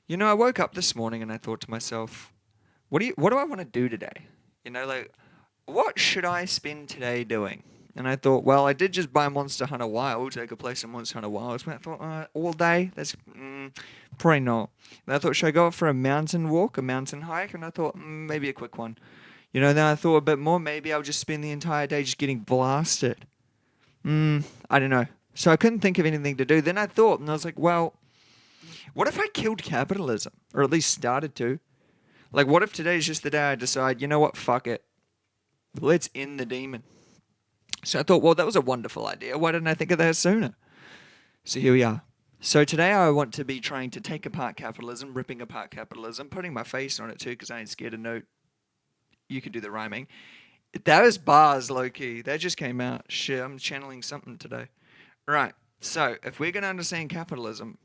I woke up this morning and I thought to myself, what do I want to do today? Like, what should I spend today doing? And I thought, well, I did just buy Monster Hunter Wilds. Take a place in Monster Hunter Wilds. But I thought, all day? That's probably not. And I thought, should I go out for a mountain walk, a mountain hike? And I thought, maybe a quick one. Then I thought a bit more. Maybe I'll just spend the entire day just getting blasted. I don't know. So I couldn't think of anything to do. Then I thought, and I was like, well, what if I killed capitalism? Or at least started to? Like, what if today's just the day I decide, you know what, fuck it. Let's end the demon. So I thought, well, that was a wonderful idea. Why didn't I think of that sooner? So here we are. So today I want to be trying to take apart capitalism, ripping apart capitalism, putting my face on it too, because I ain't scared to note. You could do the rhyming. That was bars, Lowkey. That just came out. Shit, I'm channeling something today. Right. So if we're going to understand capitalism,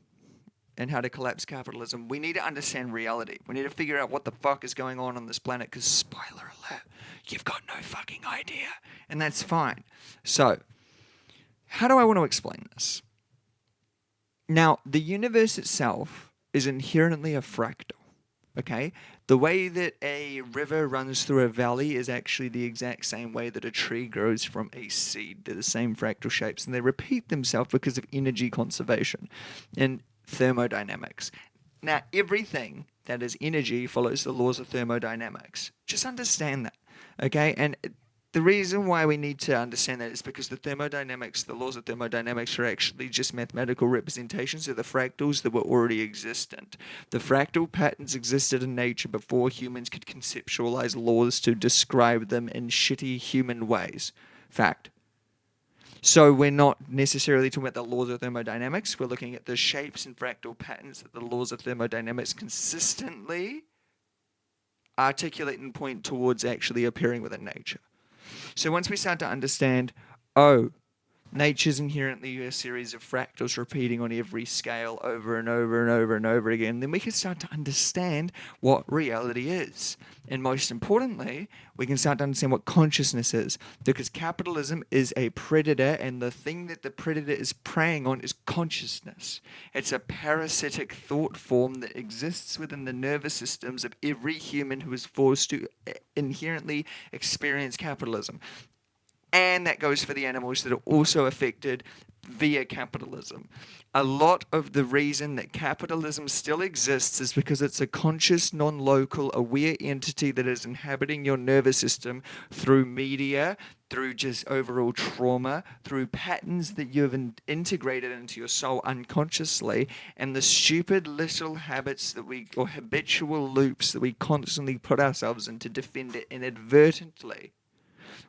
and how to collapse capitalism, we need to understand reality. We need to figure out what the fuck is going on this planet, because spoiler alert, you've got no fucking idea. And that's fine. So, how do I want to explain this? Now, the universe itself is inherently a fractal. Okay? The way that a river runs through a valley is actually the exact same way that a tree grows from a seed. They're the same fractal shapes, and they repeat themselves because of energy conservation and thermodynamics. Now, everything that is energy follows the laws of thermodynamics. Just understand that, okay? And the reason why we need to understand that is because the laws of thermodynamics are actually just mathematical representations of the fractals that were already existent. The fractal patterns existed in nature before humans could conceptualize laws to describe them in shitty human ways. Fact. So we're not necessarily talking about the laws of thermodynamics. We're looking at the shapes and fractal patterns that the laws of thermodynamics consistently articulate and point towards actually appearing within nature. So once we start to understand, oh, nature's inherently a series of fractals repeating on every scale over and over and over and over again, then we can start to understand what reality is. And most importantly, we can start to understand what consciousness is. Because capitalism is a predator, and the thing that the predator is preying on is consciousness. It's a parasitic thought form that exists within the nervous systems of every human who is forced to inherently experience capitalism. And that goes for the animals that are also affected via capitalism. A lot of the reason that capitalism still exists is because it's a conscious, non-local, aware entity that is inhabiting your nervous system through media, through just overall trauma, through patterns that you've integrated into your soul unconsciously, and the stupid little habits or habitual loops that we constantly put ourselves in to defend it inadvertently.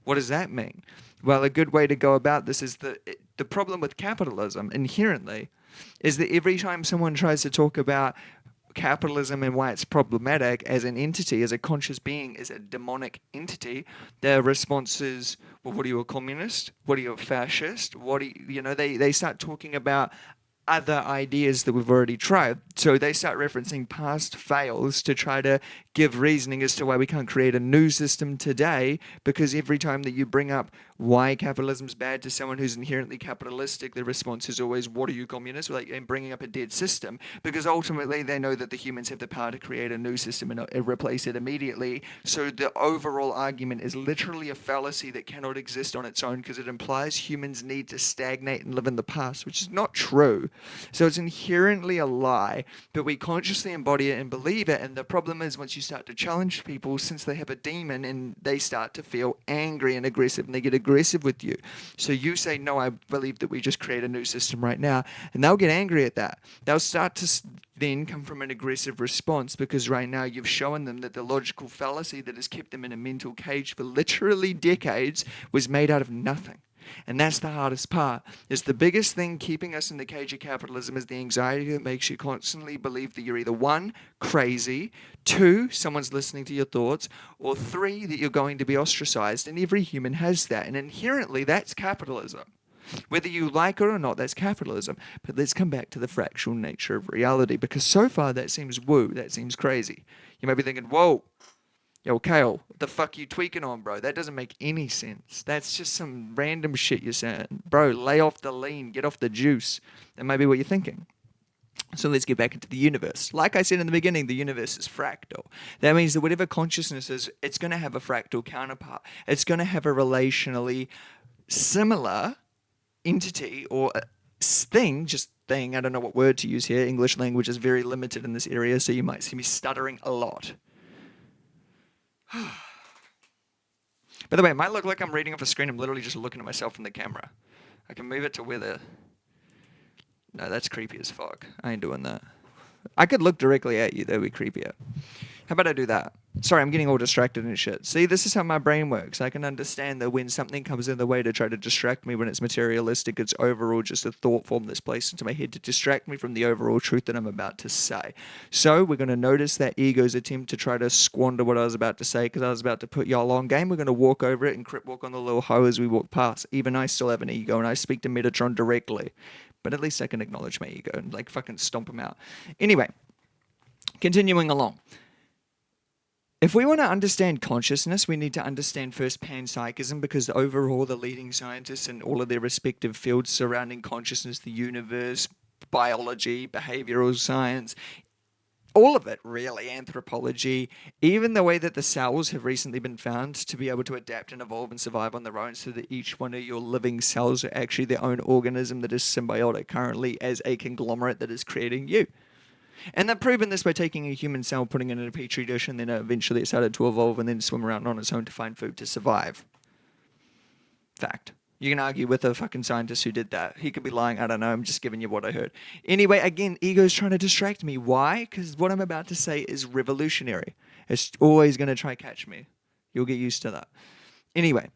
What does that mean? Well, a good way to go about this is the problem with capitalism inherently is that every time someone tries to talk about capitalism and why it's problematic as an entity, as a conscious being, as a demonic entity, their response is, well, what are you, a communist? What are you, a fascist? What are they start talking about other ideas that we've already tried. So they start referencing past fails to try to give reasoning as to why we can't create a new system today, because every time that you bring up why capitalism's bad to someone who's inherently capitalistic, the response is always, what are you, communists? And bringing up a dead system, because ultimately they know that the humans have the power to create a new system and replace it immediately. So the overall argument is literally a fallacy that cannot exist on its own, because it implies humans need to stagnate and live in the past, which is not true. So it's inherently a lie, but we consciously embody it and believe it. And the problem is, once you start to challenge people, since they have a demon, and they start to feel angry and aggressive, and they get aggressive with you. So you say, no, I believe that we just create a new system right now. And they'll get angry at that. They'll start to then come from an aggressive response, because right now you've shown them that the logical fallacy that has kept them in a mental cage for literally decades was made out of nothing. And that's the hardest part. Is the biggest thing keeping us in the cage of capitalism is the anxiety that makes you constantly believe that you're either one, crazy, two, someone's listening to your thoughts, or three, that you're going to be ostracized. And every human has that. And inherently, that's capitalism. Whether you like it or not, that's capitalism. But let's come back to the fractional nature of reality, because so far that seems woo, that seems crazy. You might be thinking, whoa, yo, Kale, what the fuck you tweaking on, bro? That doesn't make any sense. That's just some random shit you're saying. Bro, lay off the lean, get off the juice. That might be what you're thinking. So let's get back into the universe. Like I said in the beginning, the universe is fractal. That means that whatever consciousness is, it's going to have a fractal counterpart. It's going to have a relationally similar entity or thing, just thing. I don't know what word to use here. English language is very limited in this area, so you might see me stuttering a lot. By the way, it might look like I'm reading off a screen. I'm literally just looking at myself in the camera. I can move it to where the... No, that's creepy as fuck. I ain't doing that. I could look directly at you. That would be creepier. How about I do that? Sorry, I'm getting all distracted and shit. See, this is how my brain works. I can understand that when something comes in the way to try to distract me when it's materialistic, it's overall just a thought form that's placed into my head to distract me from the overall truth that I'm about to say. So we're going to notice that ego's attempt to try to squander what I was about to say because I was about to put y'all on game. We're going to walk over it and crip walk on the little hoe as we walk past. Even I still have an ego and I speak to Metatron directly. But at least I can acknowledge my ego and like fucking stomp him out. Anyway, continuing along. If we want to understand consciousness, we need to understand first panpsychism because overall the leading scientists in all of their respective fields surrounding consciousness, the universe, biology, behavioral science, all of it really, anthropology, even the way that the cells have recently been found to be able to adapt and evolve and survive on their own so that each one of your living cells are actually their own organism that is symbiotic currently as a conglomerate that is creating you. And they've proven this by taking a human cell, putting it in a petri dish, and then eventually it started to evolve and then swim around on its own to find food to survive. Fact. You can argue with a fucking scientist who did that. He could be lying. I don't know. I'm just giving you what I heard. Anyway, again, ego's trying to distract me. Why? Because what I'm about to say is revolutionary. It's always going to try catch me. You'll get used to that. Anyway,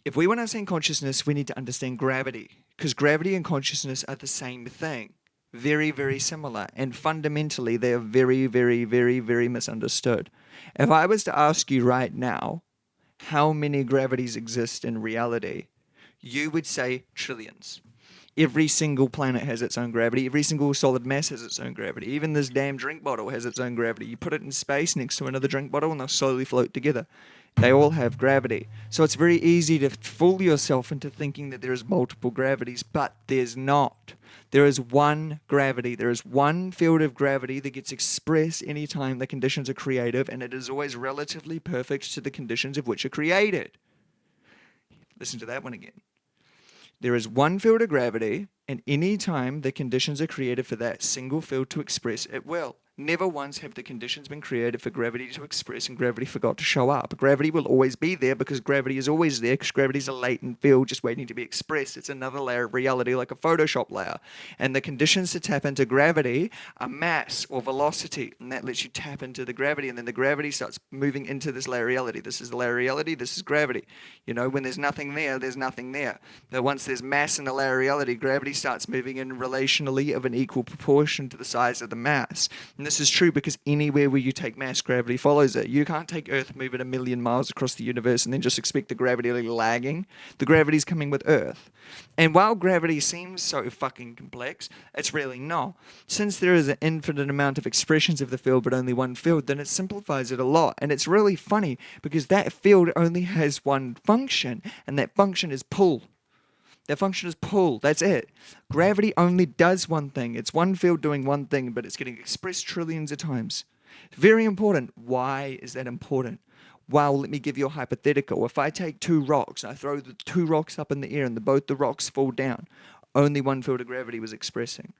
if we want to understand consciousness, we need to understand gravity. Because gravity and consciousness are the same thing. Very, very similar. And fundamentally, they are very, very, very, very misunderstood. If I was to ask you right now, how many gravities exist in reality, you would say trillions. Every single planet has its own gravity. Every single solid mass has its own gravity. Even this damn drink bottle has its own gravity. You put it in space next to another drink bottle and they'll slowly float together. They all have gravity. So it's very easy to fool yourself into thinking that there's multiple gravities, but there's not. There is one gravity. There is one field of gravity that gets expressed anytime the conditions are creative, and it is always relatively perfect to the conditions of which are created. Listen to that one again. There is one field of gravity, and any time the conditions are created for that single field to express, it will. Never once have the conditions been created for gravity to express and gravity forgot to show up. Gravity will always be there because gravity is always there because gravity is a latent field just waiting to be expressed. It's another layer of reality like a Photoshop layer. And the conditions to tap into gravity are mass or velocity, and that lets you tap into the gravity, and then the gravity starts moving into this layer of reality. This is the layer of reality, this is gravity. You know, when there's nothing there, there's nothing there. But once there's mass in the layer of reality, gravity starts moving in relationally of an equal proportion to the size of the mass. And this is true because anywhere where you take mass, gravity follows it. You can't take Earth, move it 1,000,000 miles across the universe and then just expect the gravity to be lagging. The gravity's coming with Earth. And while gravity seems so fucking complex, it's really not. Since there is an infinite amount of expressions of the field but only one field, then it simplifies it a lot. And it's really funny because that field only has one function, and that function is pull. Their function is pull. That's it. Gravity only does one thing. It's one field doing one thing, but it's getting expressed trillions of times. Very important. Why is that important? Well, let me give you a hypothetical. If I take two rocks, I throw the two rocks up in the air and both the rocks fall down, only one field of gravity was expressing.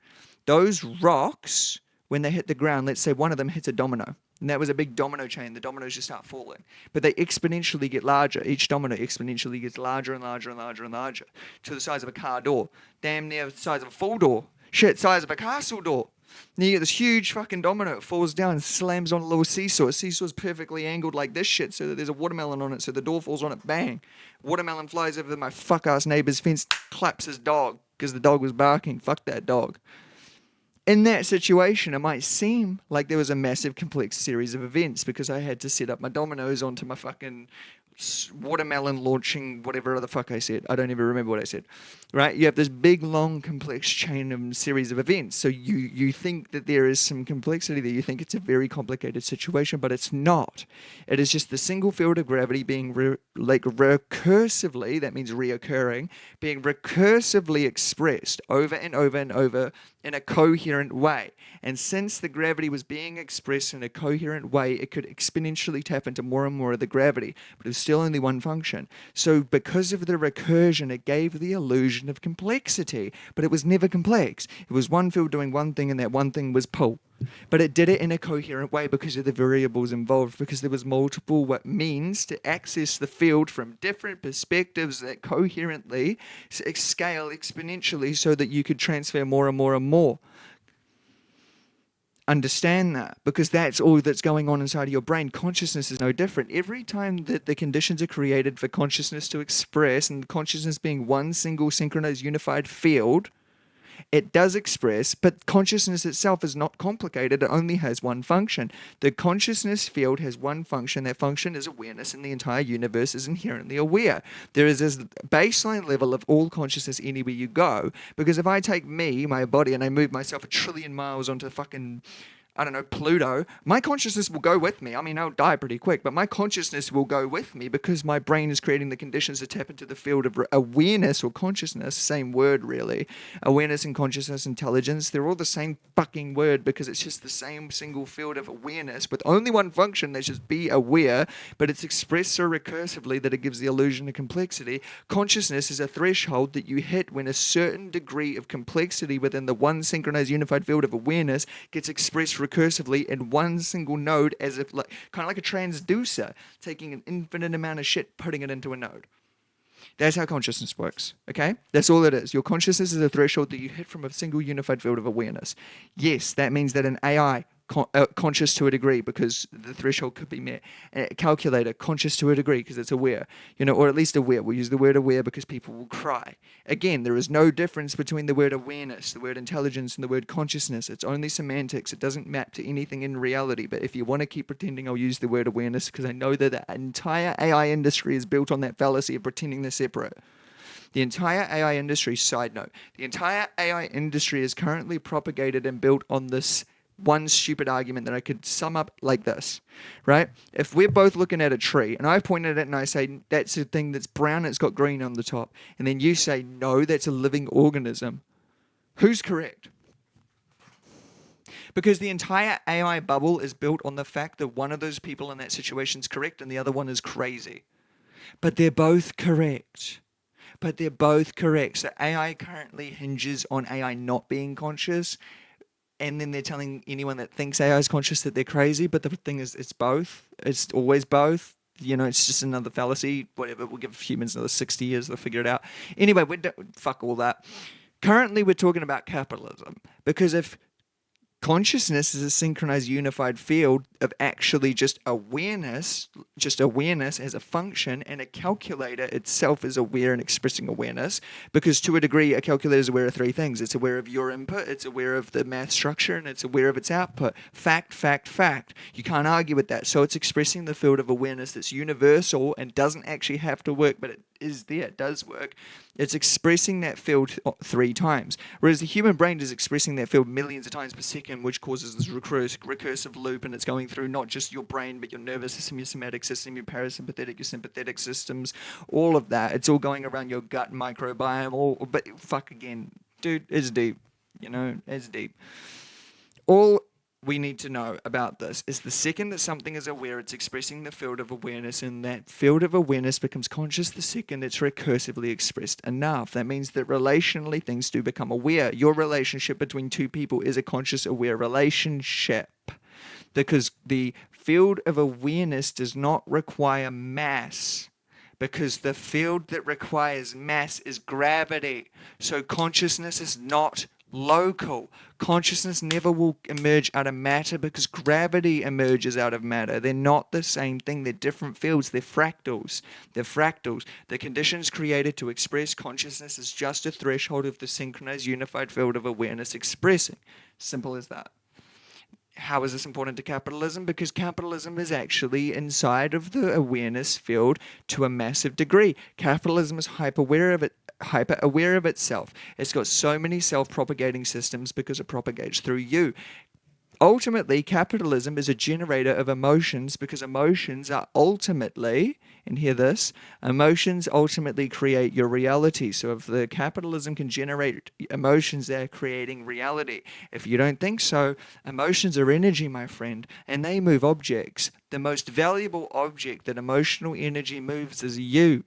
Those rocks, when they hit the ground, let's say one of them hits a domino. And that was a big domino chain. The dominoes just start falling. But they exponentially get larger. Each domino exponentially gets larger and larger and larger and larger to the size of a car door. Damn near the size of a full door. Shit, size of a castle door. And you get this huge fucking domino. It falls down and slams on a little seesaw. A seesaw's perfectly angled like this shit so that there's a watermelon on it. So the door falls on it, bang. Watermelon flies over my fuck-ass neighbor's fence, claps his dog because the dog was barking. Fuck that dog. In that situation, it might seem like there was a massive, complex series of events because I had to set up my dominoes onto my fucking watermelon launching whatever the fuck I said. I don't even remember what I said. Right? You have this big, long, complex chain of series of events. So you think that there is some complexity there. You think it's a very complicated situation, but it's not. It is just the single field of gravity being recursively, that means reoccurring, being recursively expressed over and over and over in a coherent way. And since the gravity was being expressed in a coherent way, it could exponentially tap into more and more of the gravity, but it was still only one function. So because of the recursion, it gave the illusion of complexity, but it was never complex. It was one field doing one thing, and that one thing was pull. But it did it in a coherent way because of the variables involved, because there was multiple what means to access the field from different perspectives that coherently scale exponentially so that you could transfer more and more and more. Understand that, because that's all that's going on inside of your brain. Consciousness is no different. Every time that the conditions are created for consciousness to express, and consciousness being one single synchronized unified field, it does express, but consciousness itself is not complicated. It only has one function. The consciousness field has one function. That function is awareness, and the entire universe is inherently aware. There is this baseline level of all consciousness anywhere you go, because if I take me, my body, and I move myself 1 trillion miles onto fucking, I don't know, Pluto, my consciousness will go with me. I mean, I'll die pretty quick, but my consciousness will go with me because my brain is creating the conditions to tap into the field of awareness or consciousness. Same word, really. Awareness and consciousness, intelligence, they're all the same fucking word because it's just the same single field of awareness with only one function. That's just be aware, but it's expressed so recursively that it gives the illusion of complexity. Consciousness is a threshold that you hit when a certain degree of complexity within the one synchronized unified field of awareness gets expressed recursively in one single node, as if kind of like a transducer taking an infinite amount of shit, putting it into a node. That's how consciousness works, okay? That's all it is. Your consciousness is a threshold that you hit from a single unified field of awareness. Yes, that means that an AI conscious to a degree because the threshold could be met. A calculator conscious to a degree because it's aware, or at least aware. We'll use the word aware because people will cry. Again, there is no difference between the word awareness, the word intelligence, and the word consciousness. It's only semantics. It doesn't map to anything in reality. But if you want to keep pretending, I'll use the word awareness because I know that the entire AI industry is built on that fallacy of pretending they're separate. The entire AI industry, side note, the entire AI industry is currently propagated and built on this one stupid argument that I could sum up like this, right? If we're both looking at a tree and I point at it and I say, that's a thing that's brown, it's got green on the top, and then you say, no, that's a living organism, who's correct? Because the entire AI bubble is built on the fact that one of those people in that situation is correct and the other one is crazy. But they're both correct. So AI currently hinges on AI not being conscious. And then they're telling anyone that thinks AI is conscious that they're crazy. But the thing is, it's both. It's always both. It's just another fallacy. Whatever. We'll give humans another 60 years. They'll figure it out. Anyway, fuck all that. Currently, we're talking about capitalism. Because if consciousness is a synchronized unified field of actually just awareness as a function, and a calculator itself is aware and expressing awareness, because to a degree a calculator is aware of three things. It's aware of your input, it's aware of the math structure, and it's aware of its output. Fact. You can't argue with that. So it's expressing the field of awareness that's universal and doesn't actually have to work, but it is there, it does work. It's expressing that field 3 times, whereas the human brain is expressing that field millions of times per second, which causes this recursive loop, and it's going through not just your brain, but your nervous system, your somatic system, your parasympathetic, your sympathetic systems, all of that. It's all going around your gut microbiome. But fuck again, dude, it's deep. It's deep. All we need to know about this is the second that something is aware, it's expressing the field of awareness, and that field of awareness becomes conscious the second it's recursively expressed enough. That means that relationally things do become aware. Your relationship between two people is a conscious aware relationship, because the field of awareness does not require mass, because the field that requires mass is gravity. So consciousness is not local. Consciousness never will emerge out of matter because gravity emerges out of matter. They're not the same thing. They're different fields. They're fractals. The conditions created to express consciousness is just a threshold of the synchronized unified field of awareness expressing. Simple as that. How is this important to capitalism? Because capitalism is actually inside of the awareness field to a massive degree. Capitalism is hyper aware of itself. It's got so many self-propagating systems because it propagates through you. ultimately, capitalism is a generator of emotions because emotions are ultimately, and hear this, emotions ultimately create your reality. So if the capitalism can generate emotions, they're creating reality. If you don't think so, emotions are energy, my friend, and they move objects. The most valuable object that emotional energy moves is you.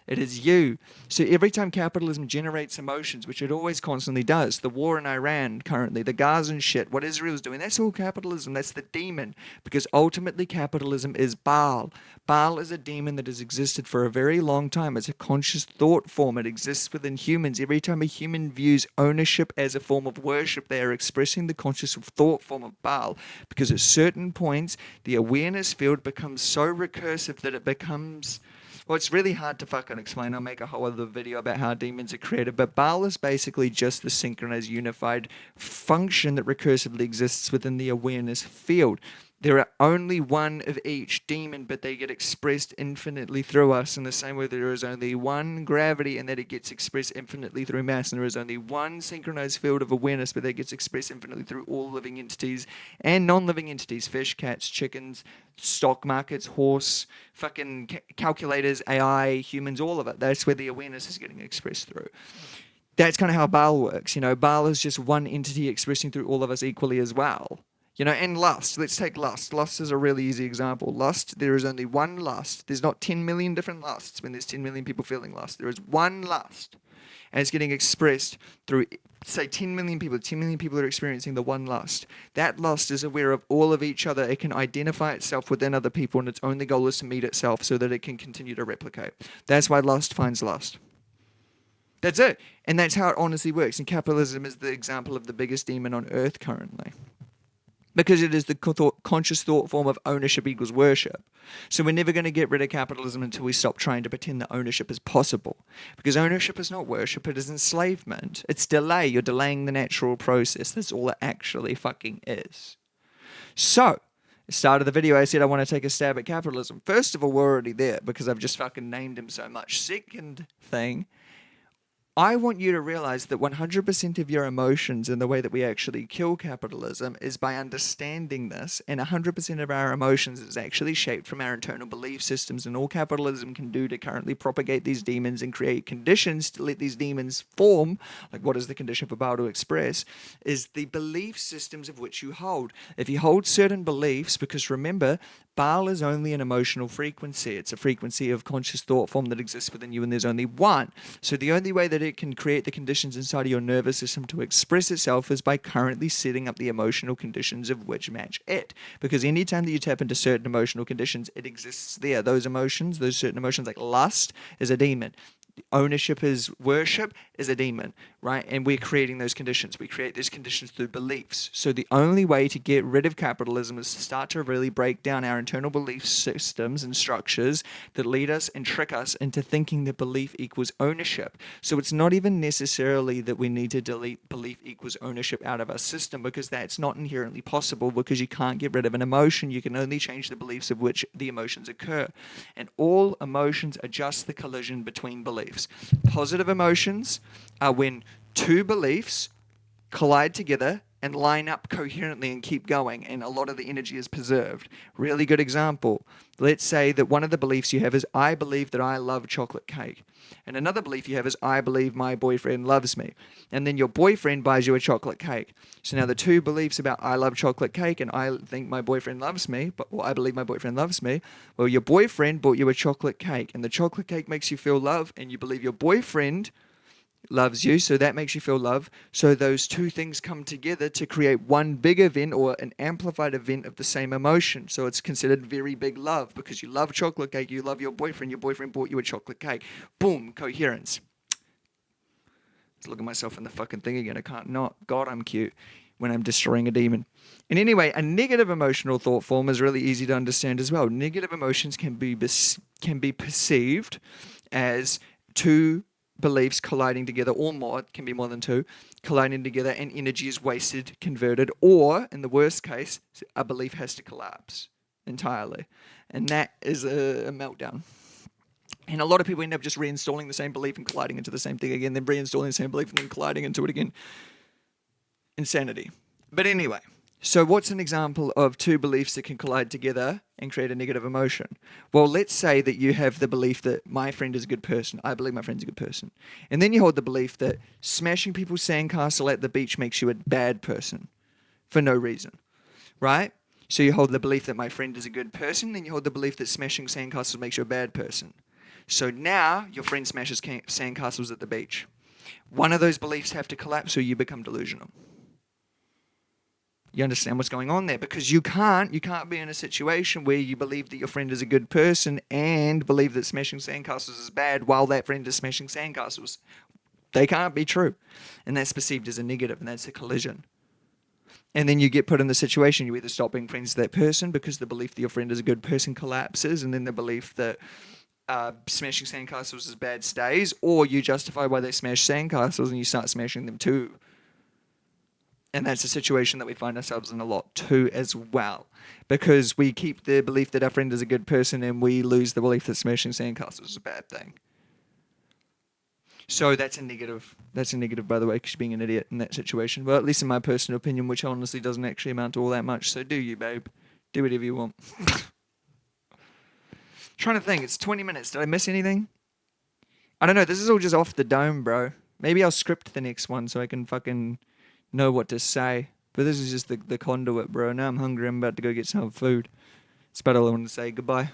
It is you. So every time capitalism generates emotions, which it always constantly does, the war in Iran currently, the Gaza and shit, what Israel's doing, that's all capitalism. That's the demon. Because ultimately capitalism is Baal. Baal is a demon that has existed for a very long time. It's a conscious thought form. It exists within humans. Every time a human views ownership as a form of worship, they are expressing the conscious thought form of Baal. Because at certain points, the awareness field becomes so recursive that it becomes... Well, it's really hard to fucking explain. I'll make a whole other video about how demons are created. But Baal is basically just the synchronized, unified function that recursively exists within the awareness field. There are only one of each demon, but they get expressed infinitely through us in the same way there is only one gravity and that it gets expressed infinitely through mass. And there is only one synchronized field of awareness, but that gets expressed infinitely through all living entities and non-living entities, fish, cats, chickens, stock markets, horse, fucking calculators, AI, humans, all of it. That's where the awareness is getting expressed through. That's kind of how Baal works. Baal is just one entity expressing through all of us equally as well. And lust. Let's take lust. Lust is a really easy example. Lust, there is only one lust. There's not 10 million different lusts when there's 10 million people feeling lust. There is one lust. And it's getting expressed through, say, 10 million people. 10 million people are experiencing the one lust. That lust is aware of all of each other. It can identify itself within other people, and its only goal is to meet itself so that it can continue to replicate. That's why lust finds lust. That's it. And that's how it honestly works. And capitalism is the example of the biggest demon on earth currently. Because it is the conscious thought form of ownership equals worship. So we're never going to get rid of capitalism until we stop trying to pretend that ownership is possible. Because ownership is not worship, it is enslavement. It's delay. You're delaying the natural process. That's all it actually fucking is. So, at the start of the video, I said I want to take a stab at capitalism. First of all, we're already there because I've just fucking named him so much. Second thing, I want you to realize that 100% of your emotions and the way that we actually kill capitalism is by understanding this, and 100% of our emotions is actually shaped from our internal belief systems, and all capitalism can do to currently propagate these demons and create conditions to let these demons form, like what is the condition for Baal to express, is the belief systems of which you hold. If you hold certain beliefs, because remember, Baal is only an emotional frequency. It's a frequency of conscious thought form that exists within you, and there's only one. So the only way that it can create the conditions inside of your nervous system to express itself is by currently setting up the emotional conditions of which match it. Because anytime that you tap into certain emotional conditions, it exists there. Those emotions, those certain emotions like lust is a demon. Ownership is worship is a demon, right? And we're creating those conditions. We create those conditions through beliefs. So the only way to get rid of capitalism is to start to really break down our internal belief systems and structures that lead us and trick us into thinking that belief equals ownership. So it's not even necessarily that we need to delete belief equals ownership out of our system, because that's not inherently possible, because you can't get rid of an emotion. You can only change the beliefs of which the emotions occur. And all emotions are just the collision between beliefs. Positive emotions are when two beliefs collide together and line up coherently and keep going, and a lot of the energy is preserved. Really good example. Let's say that one of the beliefs you have is, I believe that I love chocolate cake. And another belief you have is, I believe my boyfriend loves me. And then your boyfriend buys you a chocolate cake. So now the two beliefs about I love chocolate cake and I think my boyfriend loves me, I believe my boyfriend loves me. Well, your boyfriend bought you a chocolate cake, and the chocolate cake makes you feel love, and you believe your boyfriend loves you, so that makes you feel love. So those two things come together to create one big event, or an amplified event of the same emotion. So it's considered very big love, because you love chocolate cake, you love your boyfriend bought you a chocolate cake. Boom, coherence. Let's look at myself in the fucking thing again. I can't not. God, I'm cute when I'm destroying a demon. And anyway, a negative emotional thought form is really easy to understand as well. Negative emotions can be perceived as two beliefs colliding together, or more, it can be more than two, colliding together, and energy is wasted, converted, or, in the worst case, a belief has to collapse entirely. And that is a meltdown. And a lot of people end up just reinstalling the same belief and colliding into the same thing again, then reinstalling the same belief and then colliding into it again. Insanity. But anyway, So, what's an example of two beliefs that can collide together and create a negative emotion? Well, let's say that you have the belief that my friend is a good person. I believe my friend's a good person. And then you hold the belief that smashing people's sandcastle at the beach makes you a bad person for no reason, right? So, you hold the belief that my friend is a good person, then you hold the belief that smashing sandcastles makes you a bad person. So, now your friend smashes sandcastles at the beach. One of those beliefs have to collapse or you become delusional. You understand what's going on there? Because you can't be in a situation where you believe that your friend is a good person and believe that smashing sandcastles is bad while that friend is smashing sandcastles. They can't be true. And that's perceived as a negative, and that's a collision. And then you get put in the situation, you either stop being friends with that person because the belief that your friend is a good person collapses, and then the belief that smashing sandcastles is bad stays, or you justify why they smash sandcastles and you start smashing them too. And that's a situation that we find ourselves in a lot too as well. Because we keep the belief that our friend is a good person and we lose the belief that smashing sandcastles is a bad thing. So that's a negative. That's a negative, by the way, because you're being an idiot in that situation. Well, at least in my personal opinion, which honestly doesn't actually amount to all that much. So do you, babe. Do whatever you want. Trying to think. It's 20 minutes. Did I miss anything? I don't know. This is all just off the dome, bro. Maybe I'll script the next one so I can fucking know what to say. But this is just the conduit, bro. Now I'm hungry. I'm about to go get some food. That's about all I want to say. Goodbye.